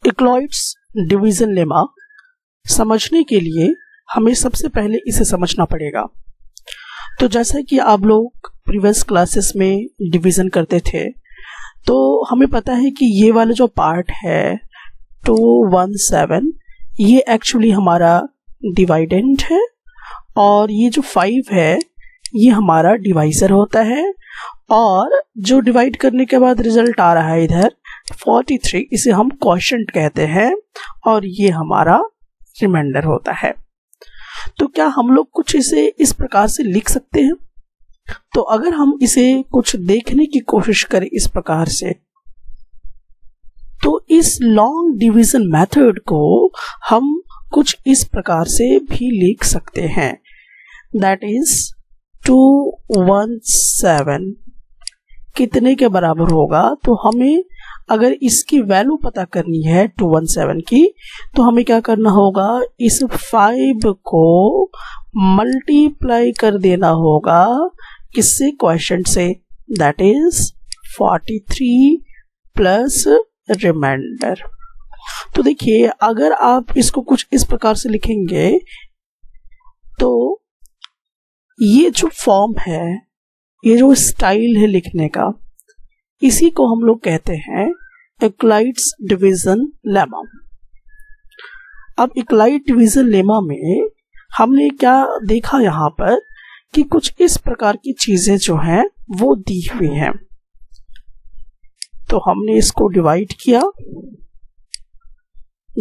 इक्लॉइड्स division lemma समझने के लिए हमें सबसे पहले इसे समझना पड़ेगा। तो जैसा कि आप लोग प्रीवियस क्लासेस में डिवीजन करते थे, तो हमें पता है कि ये वाला जो पार्ट है 217 ये एक्चुअली हमारा डिवाइडेंड है और ये जो 5 है ये हमारा डिवाइजर होता है, और जो डिवाइड करने के बाद रिजल्ट आ रहा है इधर 43, इसे हम क्वोशिएंट कहते हैं और ये हमारा रिमाइंडर होता है। तो क्या हम लोग कुछ इसे इस प्रकार से लिख सकते हैं? तो अगर हम इसे कुछ देखने की कोशिश करें इस प्रकार से, तो इस लॉन्ग डिवीजन मेथड को हम कुछ इस प्रकार से भी लिख सकते हैं। दैट इज 217 कितने के बराबर होगा? तो हमें अगर इसकी वैल्यू पता करनी है 217 की, तो हमें क्या करना होगा, इस 5 को मल्टीप्लाई कर देना होगा किससे? क्वोशिएंट से। That is 43 plus remainder. तो देखिए, अगर आप इसको कुछ इस प्रकार से लिखेंगे तो ये जो फॉर्म है, ये जो स्टाइल है लिखने का, इसी को हम लोग कहते हैं यूक्लिड्स डिवीजन लेमा। अब यूक्लिड डिवीजन लेमा में हमने क्या देखा यहाँ पर कि कुछ इस प्रकार की चीजें जो हैं वो दी हुई हैं। तो हमने इसको डिवाइड किया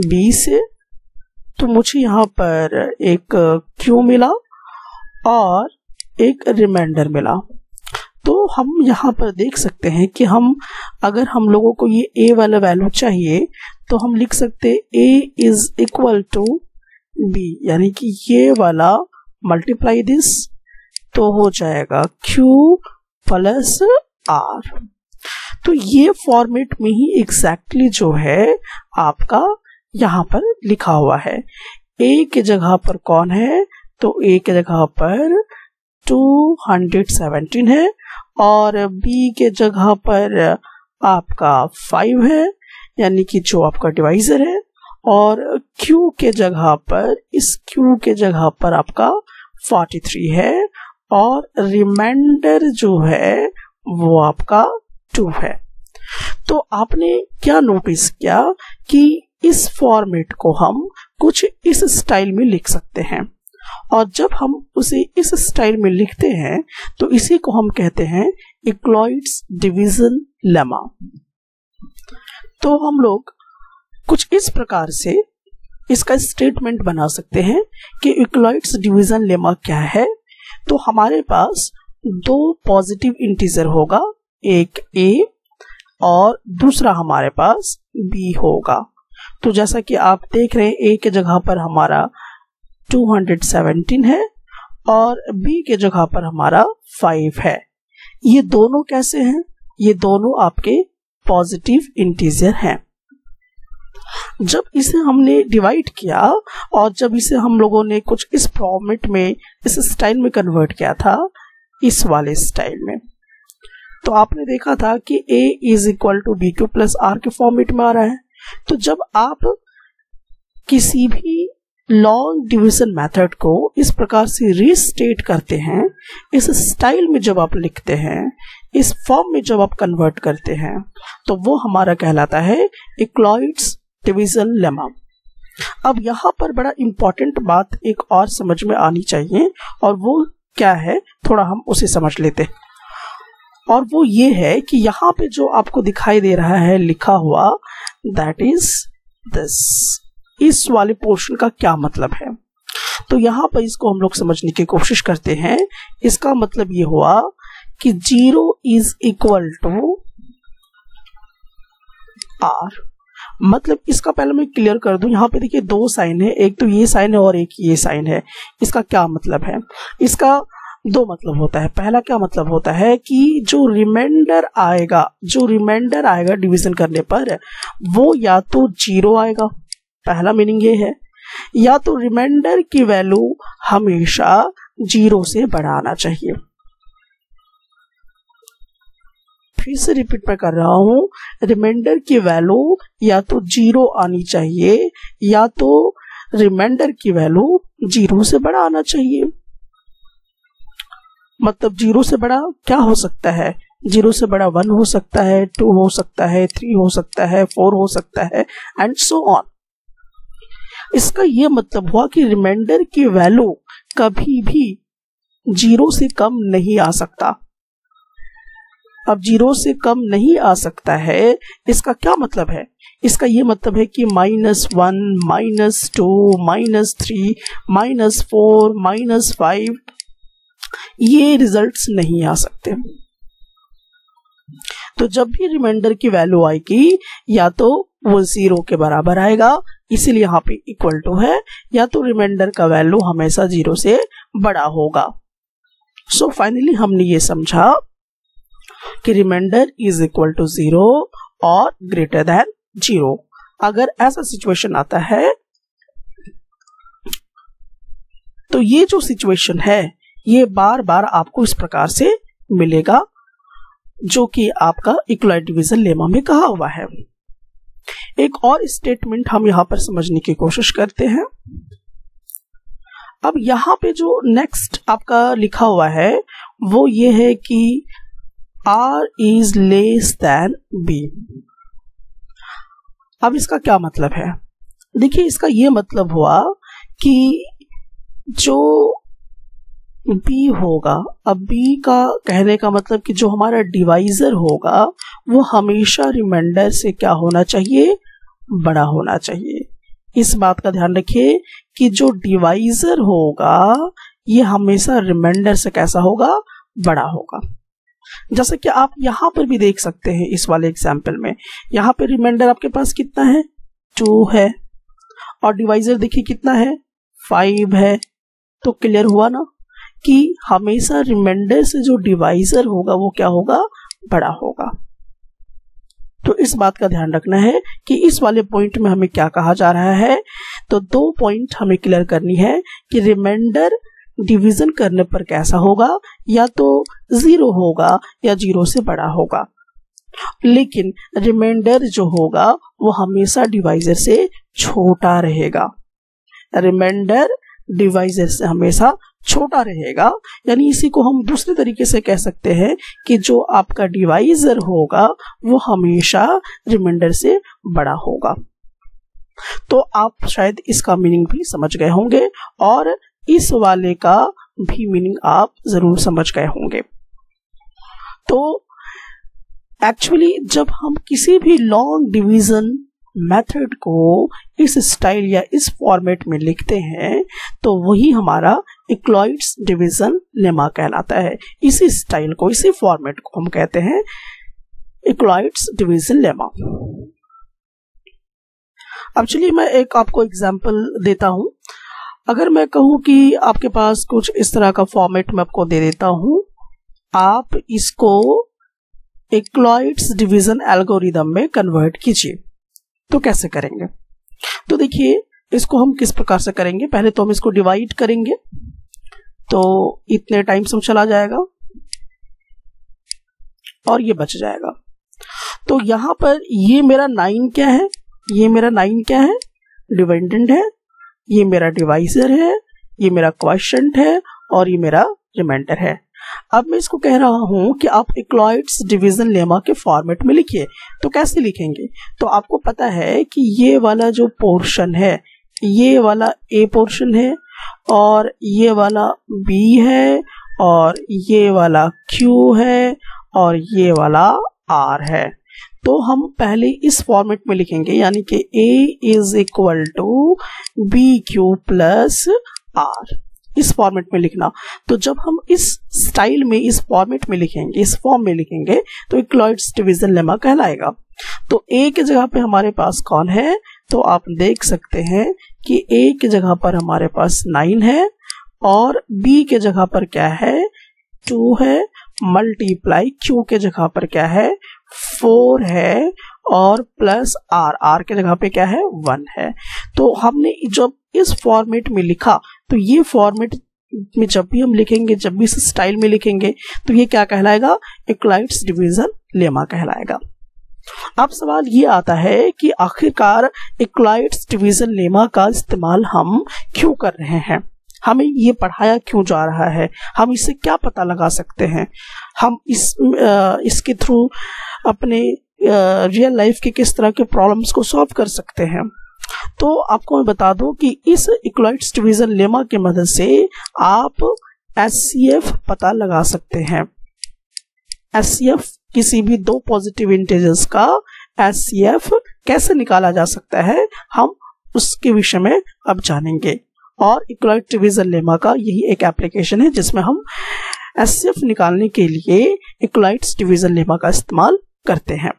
b से, तो मुझे यहाँ पर एक q मिला और एक रिमाइंडर मिला। तो हम यहाँ पर देख सकते हैं कि अगर हम लोगों को ये a वाला वैल्यू चाहिए तो हम लिख सकते a is equal to b, यानी कि ये वाला मल्टीप्लाई दिस, तो हो जाएगा q प्लस r। तो ये फॉर्मेट में ही एग्जैक्टली जो है आपका यहाँ पर लिखा हुआ है। a के जगह पर कौन है? तो a के जगह पर 217 है और b के जगह पर आपका 5 है, यानी कि जो आपका डिवाइजर है, और q के जगह पर, इस q के जगह पर आपका 43 है और रिमाइंडर जो है वो आपका 2 है। तो आपने क्या नोटिस किया कि इस फॉर्मेट को हम कुछ इस स्टाइल में लिख सकते हैं, और जब हम उसे इस स्टाइल में लिखते हैं तो इसी को हम कहते हैं यूक्लिड्स डिवीजन लेमा। तो हम लोग कुछ इस प्रकार से इसका स्टेटमेंट बना सकते हैं कि यूक्लिड्स डिवीजन लेमा क्या है। तो हमारे पास दो पॉजिटिव इंटीजर होगा, एक a और दूसरा हमारे पास b होगा। तो जैसा कि आप देख रहे हैं, a के जगह पर हमारा 217 है और b के जगह पर हमारा 5 है। ये दोनों कैसे हैं? ये दोनों आपके पॉजिटिव इंटीजर हैं। जब इसे हमने डिवाइड किया और जब इसे हम लोगों ने कुछ इस फॉर्मेट में, इस स्टाइल में कन्वर्ट किया था, इस वाले स्टाइल में, तो आपने देखा था कि a is equal to b2 plus r के फॉर्मेट में आ रहा है। तो जब आप किसी भी लॉन्ग डिवीजन मेथड को इस प्रकार से रीस्टेट करते हैं, इस स्टाइल में जब आप लिखते हैं, इस फॉर्म में जब आप कन्वर्ट करते हैं, तो वो हमारा कहलाता है यूक्लिड्स डिवीजन लेमा। अब यहाँ पर बड़ा इंपॉर्टेंट बात एक और समझ में आनी चाहिए, और वो क्या है, थोड़ा हम उसे समझ लेते हैं। और वो ये है कि यहाँ पे जो आपको दिखाई दे रहा है लिखा हुआ, दैट इज दिस, इस वाले पोर्शन का क्या मतलब है। तो यहाँ पर इसको हम लोग समझने की कोशिश करते हैं। इसका मतलब ये हुआ कि 0 इज इक्वल टू r। मतलब इसका पहले मैं क्लियर कर दूं, यहाँ पे देखिए दो साइन है, एक तो ये साइन है और एक ये साइन है। इसका क्या मतलब है? इसका दो मतलब होता है। पहला क्या मतलब होता है कि जो रिमाइंडर आएगा डिवीजन करने पर, वो या तो 0 आएगा, पहला मीनिंग ये है, या तो रिमाइंडर की वैल्यू हमेशा 0 से बढ़ाना चाहिए। फिर से रिपीट मैं कर रहा हूँ, रिमाइंडर की वैल्यू या तो 0 आनी चाहिए या तो रिमाइंडर की वैल्यू 0 से बड़ा आना चाहिए। मतलब 0 से बड़ा क्या हो सकता है? 0 से बड़ा 1 हो सकता है, 2 हो सकता है, 3 हो सकता है, 4 हो सकता है एंड सो ऑन। इसका यह मतलब हुआ कि रिमाइंडर की वैल्यू कभी भी 0 से कम नहीं आ सकता। अब 0 से कम नहीं आ सकता है, इसका क्या मतलब है? इसका ये मतलब है कि -1, -2, -3, -4, -5 ये रिजल्ट्स नहीं आ सकते। तो जब भी रिमाइंडर की वैल्यू आएगी या तो वो 0 के बराबर आएगा, इसीलिए यहाँ पे इक्वल टू है, या तो रिमाइंडर का वैल्यू हमेशा 0 से बड़ा होगा। सो फाइनली हमने ये समझा कि रिमाइंडर इज इक्वल टू 0 और ग्रेटर देन 0। अगर ऐसा सिचुएशन आता है तो ये जो सिचुएशन है ये बार बार आपको इस प्रकार से मिलेगा, जो कि आपका इक्वलाइट डिवीजन लेमा में कहा हुआ है। एक और स्टेटमेंट हम यहां पर समझने की कोशिश करते हैं। अब यहां पे जो नेक्स्ट आपका लिखा हुआ है वो ये है कि R is less than B। अब इसका क्या मतलब है? देखिए, इसका ये मतलब हुआ कि जो B होगा, अब B का कहने का मतलब कि जो हमारा डिवाइजर होगा वो हमेशा रिमाइंडर से क्या होना चाहिए? बड़ा होना चाहिए। इस बात का ध्यान रखिए कि जो डिवाइजर होगा ये हमेशा रिमाइंडर से कैसा होगा? बड़ा होगा। जैसे कि आप यहां पर भी देख सकते हैं इस वाले एग्जाम्पल में, यहां पे रिमाइंडर आपके पास कितना है? 2 है और डिवाइजर देखिए कितना है? 5 है। तो क्लियर हुआ ना कि हमेशा रिमाइंडर से जो डिवाइजर होगा वो क्या होगा? बड़ा होगा। तो इस बात का ध्यान रखना है कि इस वाले पॉइंट में हमें क्या कहा जा रहा है। तो 2 पॉइंट हमें क्लियर करनी है कि रिमाइंडर डिवीजन करने पर कैसा होगा, या तो 0 होगा या 0 से बड़ा होगा। लेकिन रिमाइंडर जो होगा वो हमेशा डिवाइजर से छोटा रहेगा। रिमाइंडर डिवाइजर से हमेशा छोटा रहेगा, यानी इसी को हम दूसरे तरीके से कह सकते हैं कि जो आपका डिवाइजर होगा वो हमेशा रिमाइंडर से बड़ा होगा। तो आप शायद इसका मीनिंग भी समझ गए होंगे और इस वाले का भी मीनिंग आप जरूर समझ गए होंगे। तो एक्चुअली जब हम किसी भी लॉन्ग डिवीजन मेथड को इस स्टाइल या इस फॉर्मेट में लिखते हैं तो वही हमारा इक्वलाइट्स डिवीजन लेमा कहलाता है। इसी स्टाइल को, इसी फॉर्मेट को हम कहते हैं इक्वलाइट्स डिवीजन लेमा। अब चलिए मैं एक आपको एग्जांपल देता हूं। अगर मैं कहूं कि आपके पास कुछ इस तरह का फॉर्मेट मैं आपको दे देता हूं, आप इसको इक्वलाइट्स डिवीजन एल्गोरिदम में कन्वर्ट कीजिए, तो कैसे करेंगे? तो देखिए, इसको हम किस प्रकार से करेंगे। पहले तो हम इसको डिवाइड करेंगे, तो इतने टाइम्स में चला जाएगा और ये बच जाएगा। तो यहां पर ये मेरा 9 क्या है? ये मेरा 9 क्या है? डिपेंडेंट है। ये मेरा डिवाइजर है, ये मेरा क्वोशिएंट है और ये मेरा रिमाइंडर है। अब मैं इसको कह रहा हूं कि आप इक्वलाइट्स डिवीजन लेमा के फॉर्मेट में लिखिए। तो कैसे लिखेंगे? तो आपको पता है कि ये वाला जो पोर्शन है, ये वाला ए पोर्शन है और ये वाला बी है और ये वाला क्यू है और ये वाला आर है। तो हम पहले इस फॉर्मेट में लिखेंगे, यानी कि A is equal to B Q plus R, इस फॉर्मेट में लिखना। तो जब हम इस स्टाइल में, इस फॉर्मेट में लिखेंगे, इस फॉर्म में लिखेंगे तो इक्वलाइट्स डिवीजन लेमा कहलाएगा। तो A की जगह पे हमारे पास कौन है? तो आप देख सकते हैं कि A की जगह पर हमारे पास 9 है और B के जगह पर क्या है? 2 है, मल्टीप्लाई Q के जगह पर क्या है? 4 है और प्लस R के जगह पे क्या है? 1 है। तो हमने जब इस फॉर्मेट में लिखा तो ये फॉर्मेट में जब भी हम लिखेंगे, जब भी इस स्टाइल में लिखेंगे तो ये क्या कहलाएगा? इक्वलाइट्स डिवीजन लेमा कहलाएगा। अब सवाल ये आता है कि आखिरकार इक्वलाइट्स डिवीजन लेमा का इस्तेमाल हम क्यों कर रहे हैं, हमें ये पढ़ाया क्यों जा रहा है, हम इससे क्या पता लगा सकते हैं, हम इसके थ्रू अपने रियल लाइफ के किस तरह के प्रॉब्लम्स को सॉल्व कर सकते हैं। तो आपको मैं बता दूं कि इस इक्वलाइट्स डिवीजन लेमा की मदद से आप HCF पता लगा सकते हैं। HCF किसी भी दो पॉजिटिव इंटीजर्स का HCF कैसे निकाला जा सकता है, हम उसके विषय में अब जानेंगे। और इक्वलाइट डिवीजन लेमा का यही एक एप्लीकेशन है जिसमें हम HCF निकालने के लिए इक्वलाइट्स डिवीजन लेमा का इस्तेमाल करते हैं।